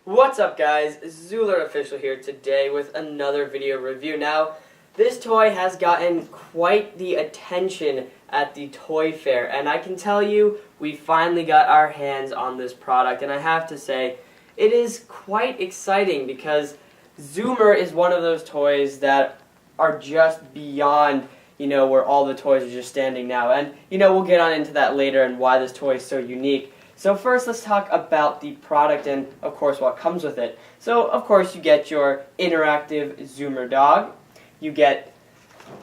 What's up guys, Zooler Official here today with another video review. Now, this toy has gotten quite the attention at the toy fair, and I can tell you we finally got our hands on this product, and I have to say it is quite exciting because Zoomer is one of those toys that are just beyond, where all the toys are just standing now, and we'll get on into that later and why this toy is so unique. So first, let's talk about the product and, of course, what comes with it. So, of course, you get your interactive Zoomer dog. You get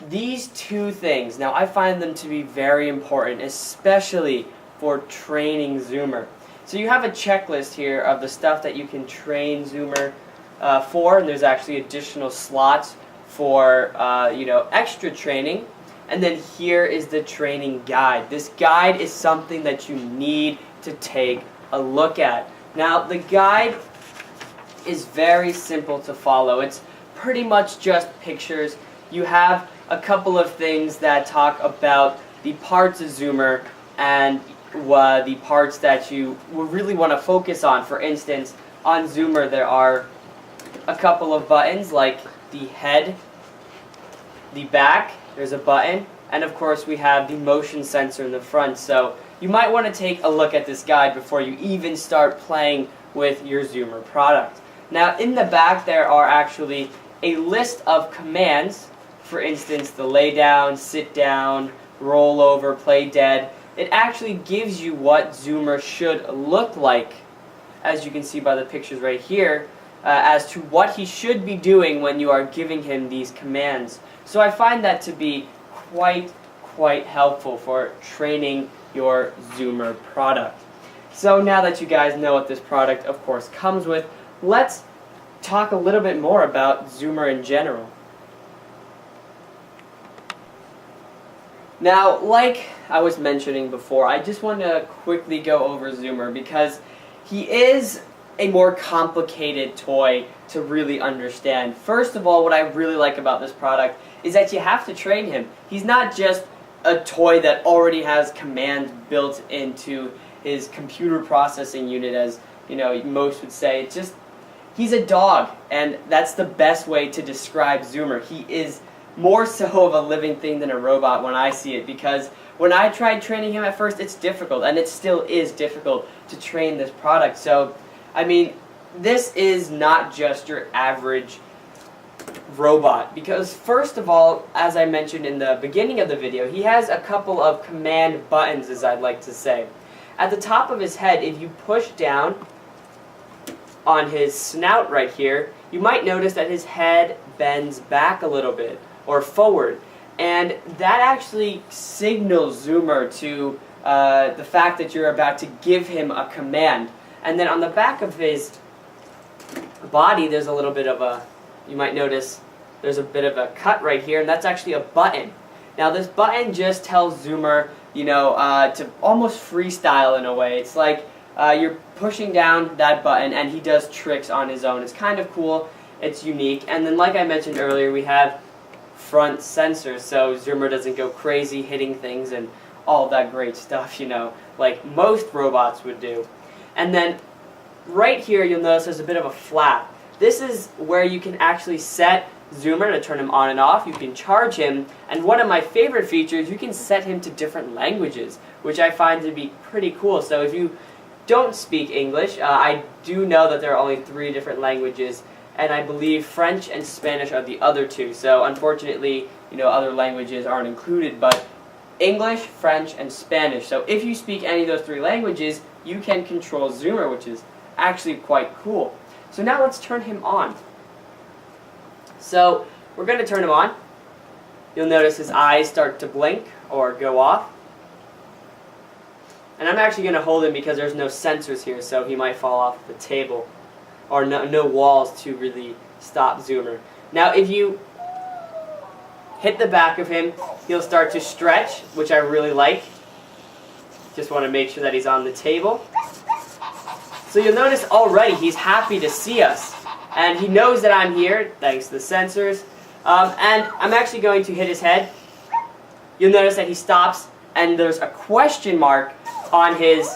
these two things. Now, I find them to be very important, especially for training Zoomer. So you have a checklist here of the stuff that you can train Zoomer for, and there's actually additional slots for, extra training. And then here is the training guide. This guide is something that you need to take a look at. Now, the guide is very simple to follow. It's pretty much just pictures. You have a couple of things that talk about the parts of Zoomer and the parts that you really want to focus on. For instance, on Zoomer there are a couple of buttons like the head, the back, there's a button, and of course we have the motion sensor in the front. So you might want to take a look at this guide before you even start playing with your Zoomer product. Now, in the back there are actually a list of commands. For instance, the lay down, sit down, roll over, play dead. It actually gives you what Zoomer should look like, as you can see by the pictures right here, as to what he should be doing when you are giving him these commands. So I find that to be quite helpful for training your Zoomer product. So now that you guys know what this product of course comes with, let's talk a little bit more about Zoomer in general. Now, like I was mentioning before, I just want to quickly go over Zoomer because he is a more complicated toy to really understand. First of all, what I really like about this product is that you have to train him. He's not just a toy that already has commands built into his computer processing unit, as most would say. It's just, he's a dog, and that's the best way to describe Zoomer. He is more so of a living thing than a robot when I see it, because when I tried training him at first, it's difficult, and it still is difficult to train this product. So, I mean, this is not just your average robot, because first of all, as I mentioned in the beginning of the video, he has a couple of command buttons, as I'd like to say. At the top of his head, if you push down on his snout right here, you might notice that his head bends back a little bit, or forward, and that actually signals Zoomer to the fact that you're about to give him a command. And then on the back of his body, there's a little bit of a, you might notice there's a bit of a cut right here, and that's actually a button. Now this button just tells Zoomer, to almost freestyle in a way. It's like you're pushing down that button and he does tricks on his own. It's kind of cool, it's unique. And then like I mentioned earlier, we have front sensors, so Zoomer doesn't go crazy hitting things and all that great stuff, like most robots would do. And then right here you'll notice there's a bit of a flap. This is where you can actually set Zoomer to turn him on and off. You can charge him, and one of my favorite features, you can set him to different languages, which I find to be pretty cool. So if you don't speak English, I do know that there are only 3 different languages, and I believe French and Spanish are the other 2. So unfortunately, other languages aren't included, but English, French, and Spanish. So if you speak any of those 3 languages, you can control Zoomer, which is actually quite cool. So now let's turn him on. So we're going to turn him on. You'll notice his eyes start to blink or go off. And I'm actually going to hold him because there's no sensors here, so he might fall off the table. Or no walls to really stop Zoomer. Now if you hit the back of him, he'll start to stretch, which I really like. Just want to make sure that he's on the table. So you'll notice already he's happy to see us. And he knows that I'm here, thanks to the sensors. And I'm actually going to hit his head. You'll notice that he stops, and there's a question mark on his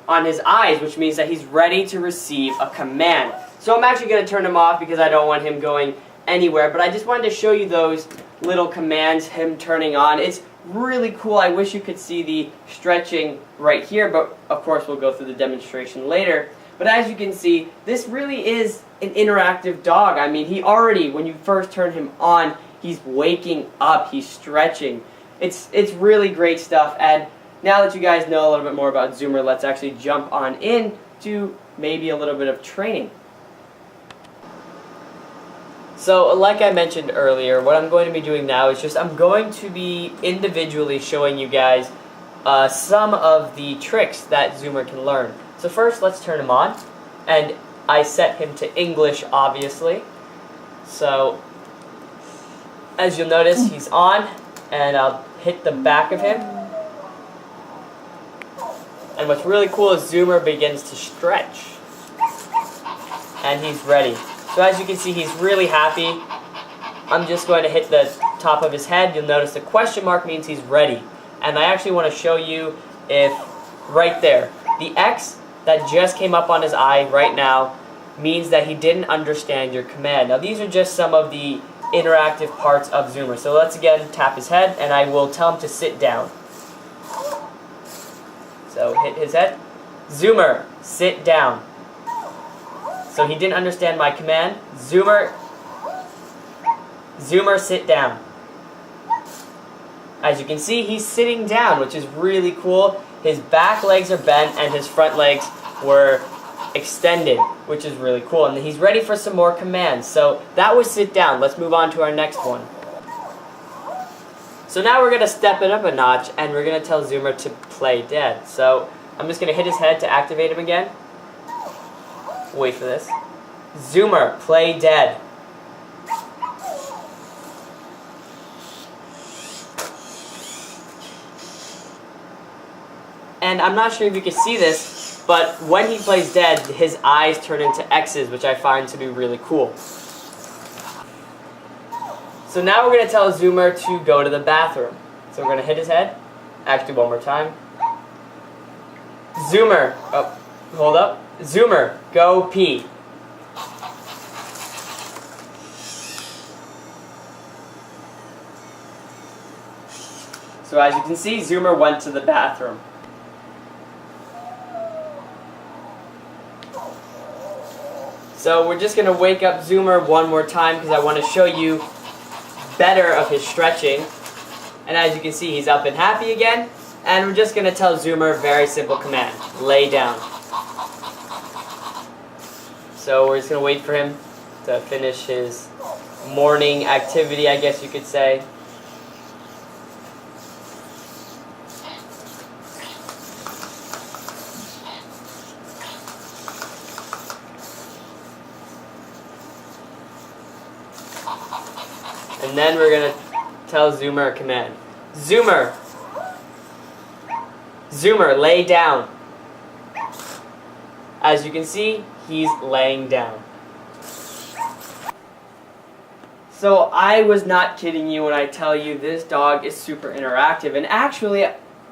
on his eyes, which means that he's ready to receive a command. So I'm actually going to turn him off because I don't want him going anywhere, but I just wanted to show you those little commands, him turning on. It's really cool. I wish you could see the stretching right here, but of course we'll go through the demonstration later. But as you can see, this really is an interactive dog. I mean, he already, when you first turn him on, he's waking up, he's stretching. It's really great stuff. And now that you guys know a little bit more about Zoomer, let's actually jump on in to maybe a little bit of training. So, like I mentioned earlier, what I'm going to be doing now is I'm going to be individually showing you guys some of the tricks that Zoomer can learn. So first, let's turn him on, and I set him to English, obviously. So, as you'll notice, he's on, and I'll hit the back of him. And what's really cool is Zoomer begins to stretch, and he's ready. So as you can see, he's really happy. I'm just going to hit the top of his head. You'll notice the question mark means he's ready. And I actually want to show you if, right there, the X that just came up on his eye right now means that he didn't understand your command. Now these are just some of the interactive parts of Zoomer. So let's again tap his head, and I will tell him to sit down. So hit his head. Zoomer, sit down. So he didn't understand my command. Zoomer, sit down. As you can see, he's sitting down, which is really cool. His back legs are bent and his front legs were extended, which is really cool. And he's ready for some more commands. So that was sit down. Let's move on to our next one. So now we're going to step it up a notch, and we're going to tell Zoomer to play dead. So I'm just going to hit his head to activate him again. Wait for this. Zoomer, play dead. And I'm not sure if you can see this, but when he plays dead, his eyes turn into X's, which I find to be really cool. So now we're going to tell Zoomer to go to the bathroom. So we're going to hit his head. Actually, one more time. Zoomer, oh, hold up. Zoomer, go pee. So as you can see, Zoomer went to the bathroom. So we're just going to wake up Zoomer one more time because I want to show you better of his stretching. And as you can see, he's up and happy again. And we're just going to tell Zoomer a very simple command. Lay down. So we're just going to wait for him to finish his morning activity, I guess you could say. And then we're going to tell Zoomer a command. Zoomer! Zoomer, lay down. As you can see, he's laying down. So I was not kidding you when I tell you this dog is super interactive. And actually,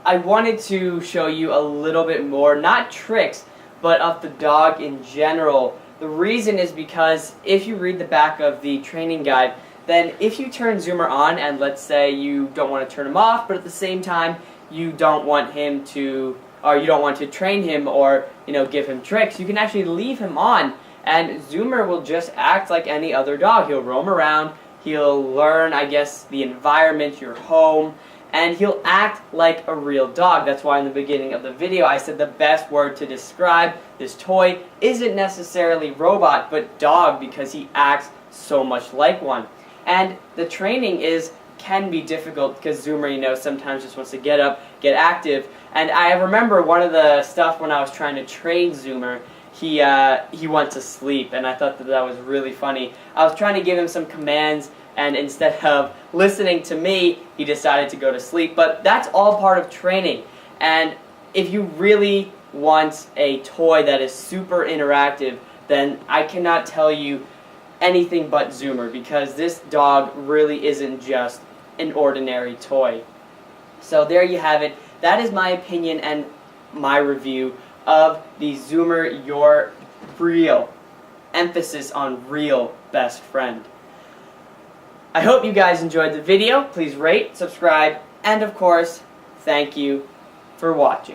I wanted to show you a little bit more, not tricks, but of the dog in general. The reason is because if you read the back of the training guide, then if you turn Zoomer on, and let's say you don't want to turn him off, but at the same time you don't want him to, or you don't want to train him or, give him tricks, you can actually leave him on, and Zoomer will just act like any other dog. He'll roam around, he'll learn, I guess, the environment, your home, and he'll act like a real dog. That's why in the beginning of the video I said the best word to describe this toy isn't necessarily robot, but dog, because he acts so much like one. And the training can be difficult because Zoomer, sometimes just wants to get up, get active. And I remember one of the stuff when I was trying to train Zoomer, he went to sleep, and I thought that was really funny. I was trying to give him some commands, and instead of listening to me, he decided to go to sleep. But that's all part of training. And if you really want a toy that is super interactive, then I cannot tell you anything but Zoomer, because this dog really isn't just an ordinary toy. So there you have it. That is my opinion and my review of the Zoomer Your Real, emphasis on real, best friend. I hope you guys enjoyed the video. Please rate, subscribe, and of course, thank you for watching.